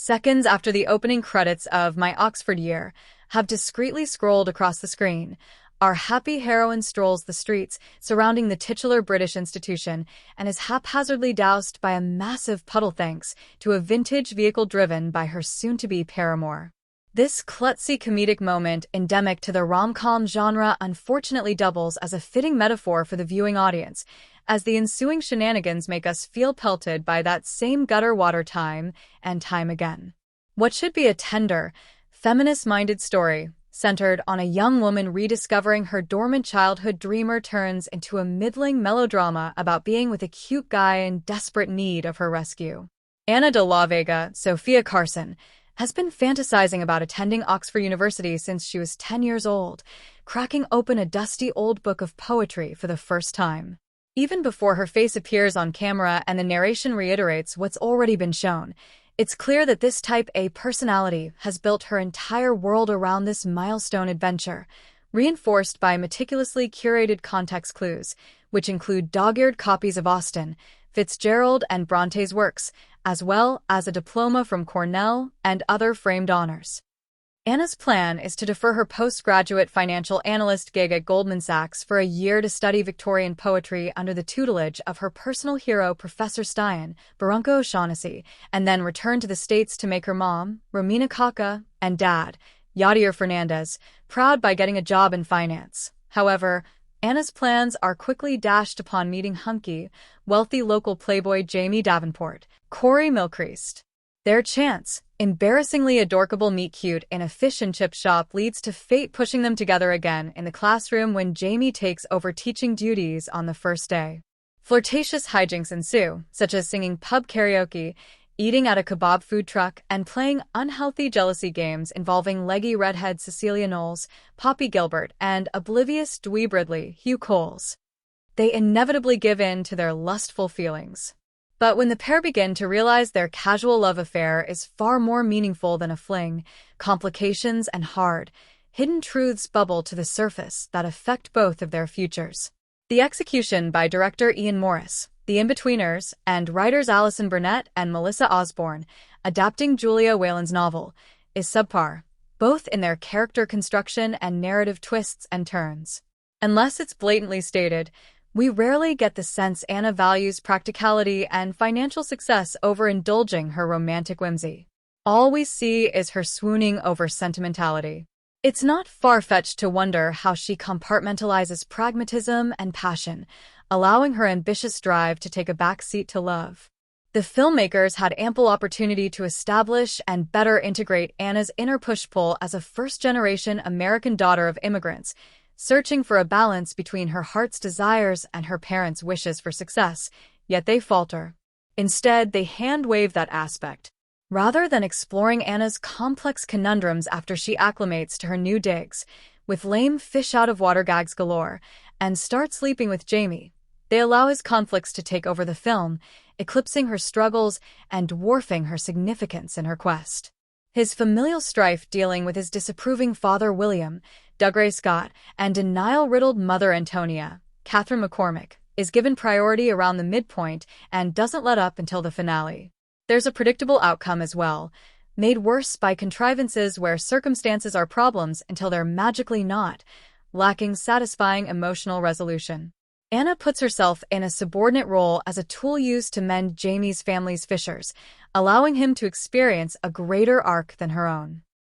seconds after the opening credits of My Oxford Year have discreetly scrolled across the screen, our happy heroine strolls the streets surrounding the titular British institution and is haphazardly doused by a massive puddle thanks to a vintage vehicle driven by her soon-to-be paramour. This klutzy comedic moment, endemic to the rom-com genre, unfortunately doubles as a fitting metaphor for the viewing audience, as the ensuing shenanigans make us feel pelted by that same gutter water time and time again. What should be a tender, feminist-minded story centered on a young woman rediscovering her dormant childhood dreamer turns into a middling melodrama about being with a cute guy in desperate need of her rescue. Ana de la Vega, Sofia Carson, has been fantasizing about attending Oxford University since she was 10 years old, cracking open a dusty old book of poetry for the first time. Even before her face appears on camera and the narration reiterates what's already been shown, it's clear that this type A personality has built her entire world around this milestone adventure, reinforced by meticulously curated context clues, which include dog-eared copies of Austen, Fitzgerald, and Bronte's works, as well as a diploma from Cornell and other framed honors. Anna's plan is to defer her postgraduate financial analyst gig at Goldman Sachs for a year to study Victorian poetry under the tutelage of her personal hero Professor Stein, Barunco O'Shaughnessy, and then return to the States to make her mom, Romina Kaka, and dad, Yadier Fernandez, proud by getting a job in finance. However, Anna's plans are quickly dashed upon meeting hunky, wealthy local playboy Jamie Davenport, Corey Mylchreest. Their chance, embarrassingly adorkable meet-cute in a fish and chip shop leads to fate pushing them together again in the classroom when Jamie takes over teaching duties on the first day. Flirtatious hijinks ensue, such as singing pub karaoke, eating at a kebab food truck, and playing unhealthy jealousy games involving leggy redhead Cecilia Knowles, Poppy Gilbert, and oblivious dweeb Ridley, Hugh Coles. They inevitably give in to their lustful feelings. But when the pair begin to realize their casual love affair is far more meaningful than a fling, complications and hard, hidden truths bubble to the surface that affect both of their futures. The execution by director Iain Morris, The In-Betweeners, and writers Alison Burnett and Melissa Osborne, adapting Julia Whelan's novel, is subpar, both in their character construction and narrative twists and turns. Unless it's blatantly stated, we rarely get the sense Anna values practicality and financial success over indulging her romantic whimsy. All we see is her swooning over sentimentality. It's not far-fetched to wonder how she compartmentalizes pragmatism and passion, allowing her ambitious drive to take a back seat to love. The filmmakers had ample opportunity to establish and better integrate Anna's inner push-pull as a first-generation American daughter of immigrants, searching for a balance between her heart's desires and her parents' wishes for success, yet they falter. Instead, they hand-wave that aspect. Rather than exploring Anna's complex conundrums after she acclimates to her new digs, with lame fish-out-of-water gags galore, and start sleeping with Jamie, they allow his conflicts to take over the film, eclipsing her struggles and dwarfing her significance in her quest. His familial strife dealing with his disapproving father William, Dougray Scott, and denial-riddled mother Antonia, Catherine McCormick, is given priority around the midpoint and doesn't let up until the finale. There's a predictable outcome as well, made worse by contrivances where circumstances are problems until they're magically not, lacking satisfying emotional resolution. Anna puts herself in a subordinate role as a tool used to mend Jamie's family's fissures, allowing him to experience a greater arc than her own.